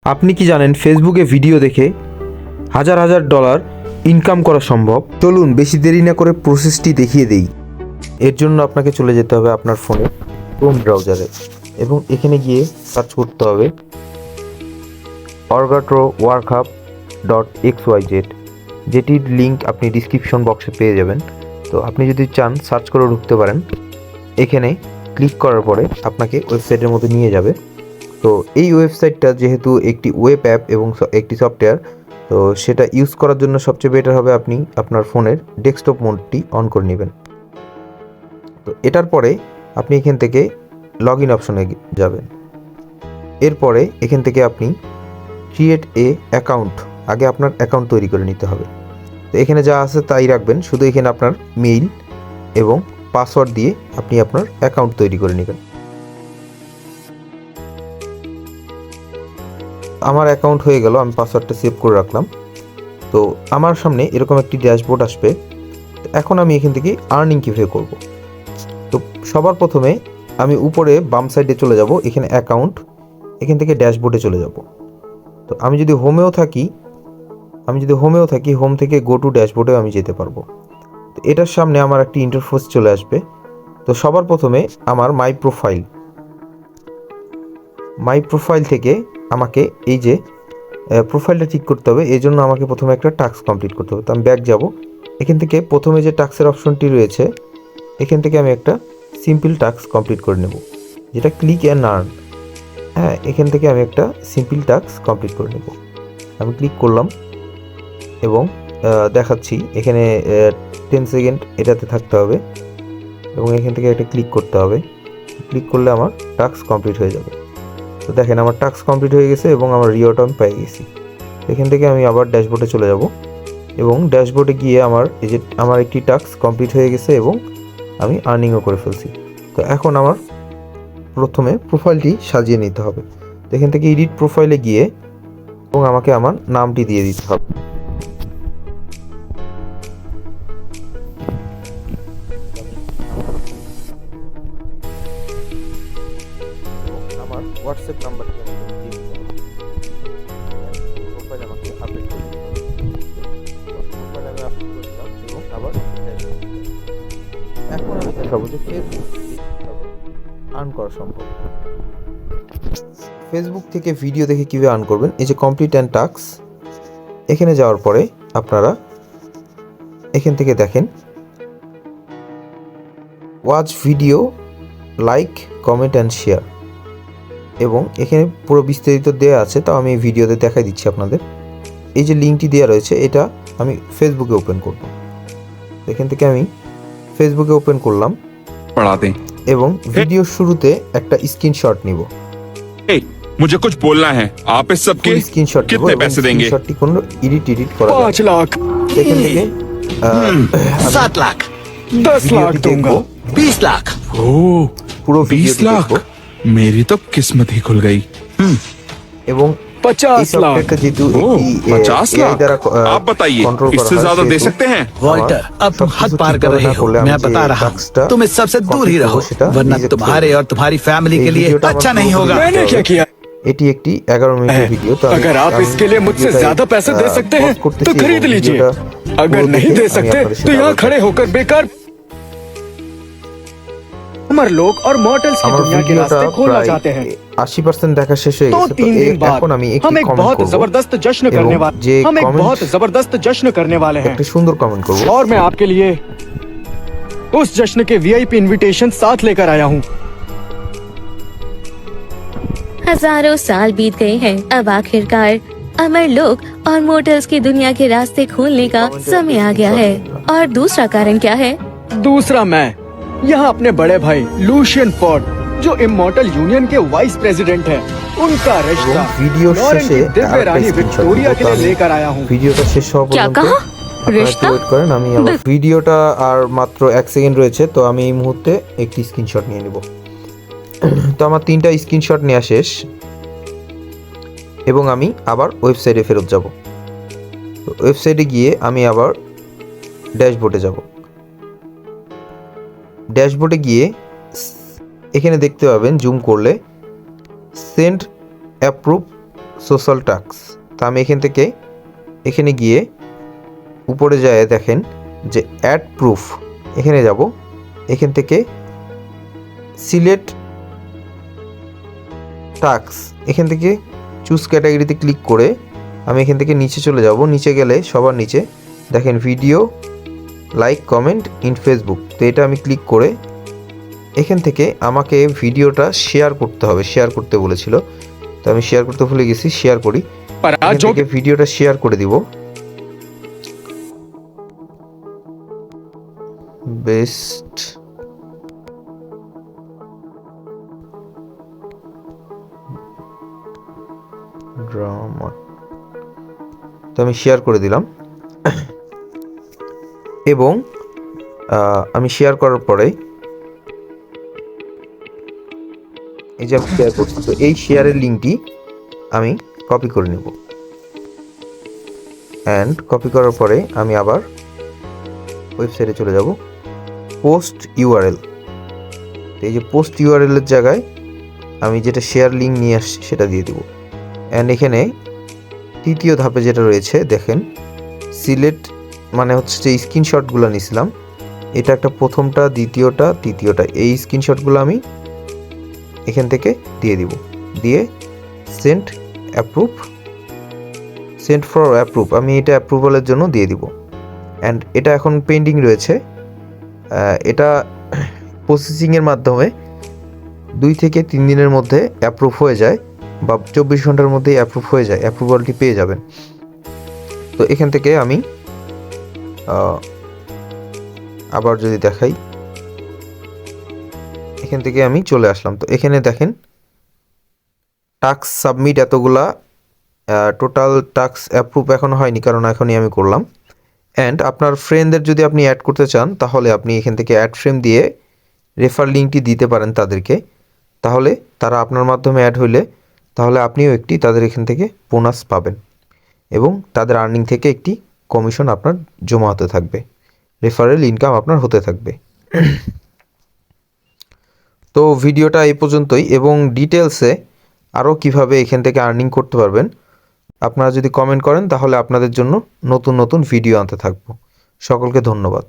আপনি কি জানেন ফেসবুকে ভিডিও দেখে হাজার হাজার ডলার ইনকাম করা সম্ভব? চলুন বেশি দেরি না করে প্রসেসটি দেখিয়ে দেই। এর জন্য আপনাকে চলে যেতে হবে আপনার ফোনে ক্রোম ব্রাউজারে এবং এখানে গিয়ে সার্চ করতে হবে orgatro_workup.xyz, যেটির লিঙ্ক আপনি ডিসক্রিপশন বক্সে পেয়ে যাবেন। তো আপনি যদি চান সার্চ করে ঢুকতে পারেন। এখানে ক্লিক করার পরে আপনাকে ওয়েবসাইটের মধ্যে নিয়ে যাবে। তো এই ওয়েবসাইটটা যেহেতু একটি ওয়েব অ্যাপ এবং একটি সফটওয়্যার, তো সেটা ইউজ করার জন্য সবচেয়ে বেটার হবে আপনি আপনার ফোনের ডেস্কটপ মোডটি অন করে নেবেন। তো এটার পরে আপনি এখান থেকে লগ ইন অপশনে যাবেন। এরপরে এখান থেকে আপনি ক্রিয়েট এ অ্যাকাউন্ট, আগে আপনার অ্যাকাউন্ট তৈরি করে নিতে হবে। তো এখানে যা আছে তাই রাখবেন, শুধু এখানে আপনার মেইল এবং পাসওয়ার্ড দিয়ে আপনি আপনার অ্যাকাউন্ট তৈরি করে নেবেন। আমার অ্যাকাউন্ট হয়ে গেল, আমি পাসওয়ার্ডটা সেভ করে রাখলাম। তো আমার সামনে এরকম একটি ড্যাশবোর্ড আসবে। এখন আমি এখান থেকে আর্নিং কীভাবে করব। তো সবার প্রথমে আমি উপরে বাম সাইডে চলে যাব, এখানে অ্যাকাউন্ট, এখান থেকে ড্যাশবোর্ডে চলে যাব। তো আমি যদি হোমেও থাকি হোম থেকে গো টু ড্যাশবোর্ডে আমি যেতে পারবো। তো এটার সামনে আমার একটি ইন্টারফেস চলে আসবে। তো সবার প্রথমে আমার মাই প্রোফাইল থেকে আমাকে এই যে প্রোফাইলটা ঠিক করতে হবে। এই জন্য আমাকে প্রথমে একটা টাস্ক কমপ্লিট করতে হবে। তো আমি ব্যাক যাব, এখান থেকে প্রথমে যে টাস্কের অপশনটি রয়েছে এখান থেকে আমি একটা সিম্পল টাস্ক কমপ্লিট করে নেব, যেটা ক্লিক অ্যান্ড আর্ন। হ্যাঁ, এখান থেকে আমি একটা সিম্পল টাস্ক কমপ্লিট করে নেব। আমি ক্লিক করলাম এবং দেখাচ্ছি এখানে 10 সেকেন্ড এটাতে থাকতে হবে এবং এখান থেকে একটা ক্লিক করতে হবে। ক্লিক করলে আমার টাস্ক কমপ্লিট হয়ে যাবে। তো দেখেন আমার টাস্ক কমপ্লিট হয়ে গেছে এবং আমার রিওয়ার্ডও আমি পেয়ে গেছি। এখান থেকে আমি আবার ড্যাশবোর্ডে চলে যাব এবং ড্যাশবোর্ডে গিয়ে আমার একটি টাস্ক কমপ্লিট হয়ে গেছে এবং আমি আর্নিংও করে ফেলছি। তো এখন আমার প্রথমে প্রোফাইলটি সাজিয়ে নিতে হবে। তো এখান থেকে এডিট প্রোফাইলে গিয়ে এবং আমাকে আমার নামটি দিয়ে দিতে হবে। আমার হোয়াটসঅ্যাপ নাম্বারটি আমি দিয়ে দিতে হবে। প্রোফাইল আমাকে আপডেট করে দিতে হবে। প্রোফাইল আমি আপডেট করে দিলাম এবং আবার এখন আমি দেখাবো যে ফেসবুক আর্ন করা সম্ভব। ফেসবুক থেকে ভিডিও দেখে কীভাবে আর্ন করবেন, এই যে কমপ্লিট অ্যান্ড টাস্ক, এখানে যাওয়ার পরে আপনারা এখান থেকে দেখেন watch video, like, comment and share, এবং এখানে পুরো বিস্তারিত দেওয়া আছে। তাও আমি এই ভিডিওতে দেখাই দিচ্ছি আপনাদের। এই যে লিঙ্কটি দেওয়া রয়েছে এটা আমি ফেসবুকে ওপেন করব। এখান থেকে আমি ফেসবুকে ওপেন করলাম এবং ভিডিওর শুরুতে একটা স্ক্রিনশট নিব। मुझे कुछ बोलना है, आप इस सब के স্ক্রিনশট कितने पैसे देंगे? স্ক্রিনশটটি কোন এডিট করা 5 लाख, এখান থেকে 7 लाख, 10 लाख दूंगा, 20 लाख। ओह, পুরো 20 ভিডিওটি लाख, দেখব मेरी तो किस्मत ही खुल गई। এবং 50 এই সফটওয়্যারটা যেহেতু ओह, একটি 50 AI लाख, দ্বারা आप बताइए কন্ট্রোল করা इससे হয়, ज्यादा दे সেহেতু सकते हैं? वॉल्टर, अब तुम हद पार कर रहे हो। मैं बता रहा हूँ, तुम इस सबसे दूर ही रहो, वरना तुम्हारे और तुम्हारी फैमिली के लिए अच्छा नहीं होगा। मैंने क्या किया? এটি একটি 11 মিনিটের ভিডিও। তো अगर आप इसके लिए मुझसे ज्यादा पैसे दे सकते हैं तो खरीद लीजिए, अगर नहीं दे सकते तो यहाँ खड़े होकर बेकार उम्र लोग और मॉडल्स की আমার दुनिया के ভিডিওটা रास्ते खोलना প্রায় चाहते हैं। 80% দেখা শেষ হয়ে तो গেছে। তো 3 दिन बाद এখন আমি একটি हम एक কমেন্ট बहुत করব जबरदस्त जश्न এবং करने যে वाले हम एक comment- बहुत जबरदस्त जश्न करने वाले हैं একটা সুন্দর কমেন্ট করব। और मैं आपके लिए उस जश्न के VIP इनविटेशन साथ लेकर आया हूँ। हजारों साल बीत गए हैं, अब आखिरकार अमर लोग और मोटर्स की दुनिया के रास्ते खोलने का समय आ गया है। और दूसरा कारण क्या है? दूसरा मैं यहाँ अपने बड़े भाई लूशियन फोर्ड, जो इमॉर्टल यूनियन के वाइस प्रेसिडेंट हैं, उनका रिश्ता এবং ভিডিওর लॉरेन শেষে की दिव्य আরেকটা रानी স্ক্রিনশট विक्टोरिया দিব। के তো लिए আমি लेकर आया हूँ। ভিডিওটা শেষ হওয়া क्या পর্যন্ত कहा? আপনারা একটু रिश्ता? ওয়েট করেন। আমি আমার ভিডিওটা আর মাত্র 1 সেকেন্ড রয়েছে, তো আমি এই মুহূর্তে একটি স্ক্রিনশট নিয়ে নেব। তো আমার 3টা স্ক্রিনশট নেওয়া শেষ এবং আমি আবার ওয়েবসাইটে ফেরত যাব। তো ওয়েবসাইটে গিয়ে আমি আবার ড্যাশবোর্ডে যাব। ড্যাশবোর্ডে গিয়ে এখানে দেখতে পাবেন জুম করলে সেন্ড অ্যাপ্রুভ সোশ্যাল টাস্ক। তা আমি এখান থেকে এখানে গিয়ে উপরে যায় দেখেন যে অ্যাড প্রুফ, এখানে যাব, এখান থেকে সিলেক্ট টাস্ক, এখান থেকে চুজ ক্যাটাগরিতে ক্লিক করে আমি এখান থেকে নিচে চলে যাব। নিচে গেলে সবার নিচে দেখেন video like comment in Facebook. তো এটা আমি ক্লিক করে এখান থেকে আমাকে ভিডিওটা শেয়ার করতে হবে, শেয়ার করতে বলেছিল, তো আমি শেয়ার করতে ভুলে গেছি, শেয়ার করি। पर आज এখান जो থেকে ভিডিওটা শেয়ার করে দিব। বেস্ট ড্রামা, তো আমি শেয়ার করে দিলাম। এবং আমি শেয়ার করার পরে এই যে আমি শেয়ার করছি, তো এই শেয়ারের লিঙ্কটি আমি কপি করে নেব। অ্যান্ড কপি করার পরে আমি আবার ওয়েবসাইটে চলে যাব, পোস্ট ইউআরএল। এই যে পোস্ট ইউআরএল এর জায়গায় আমি যেটা শেয়ার লিঙ্ক নিয়ে আসছি সেটা দিয়ে দেব। অ্যান্ড এখানে তৃতীয় ধাপে যেটা রয়েছে দেখেন সিলেক্ট, মানে হচ্ছে যে স্ক্রিনশটগুলো নিয়েছিলাম, এটা একটা প্রথমটা, দ্বিতীয়টা, তৃতীয়টা, এই স্ক্রিনশটগুলো আমি এখান থেকে দিয়ে দিব। দিয়ে send approve, send for approve, আমি এটা অ্যাপ্রুভালের জন্য দিয়ে দিব। অ্যান্ড এটা এখন পেন্ডিং রয়েছে, এটা প্রসেসিংয়ের মাধ্যমে 2 থেকে 3 দিনের মধ্যে অ্যাপ্রুভ হয়ে যায়, বা 24 ঘন্টার মধ্যেই অ্যাপ্রুভ হয়ে যায়, অ্যাপ্রুভালটি পেয়ে যাবেন। তো এখান থেকে আমি আবার যদি দেখাই, এখান থেকে আমি চলে আসলাম। তো এখানে দেখেন টাস্ক সাবমিট এতগুলা, টোটাল টাস্ক অ্যাপ্রুভ এখনো হয়নি, কারণ এখনই আমি করলাম। অ্যান্ড আপনার ফ্রেন্ডদের যদি আপনি অ্যাড করতে চান তাহলে আপনি এখান থেকে অ্যাড ফ্রেম দিয়ে রেফার লিঙ্কটি দিতে পারেন তাদেরকে, তাহলে তারা আপনার মাধ্যমে অ্যাড হইলে তাহলে আপনিও একটি তাদের এখান থেকে বোনাস পাবেন, এবং তাদের আর্নিং থেকে একটি কমিশন আপনার জমা হতে থাকবে, রেফারেল ইনকাম আপনার হতে থাকবে। তো ভিডিওটা এই পর্যন্তই, এবং ডিটেলসে আরও কিভাবে এখান থেকে আর্নিং করতে পারবেন আপনারা যদি কমেন্ট করেন তাহলে আপনাদের জন্য নতুন নতুন ভিডিও আনতে থাকবো। সকলকে ধন্যবাদ।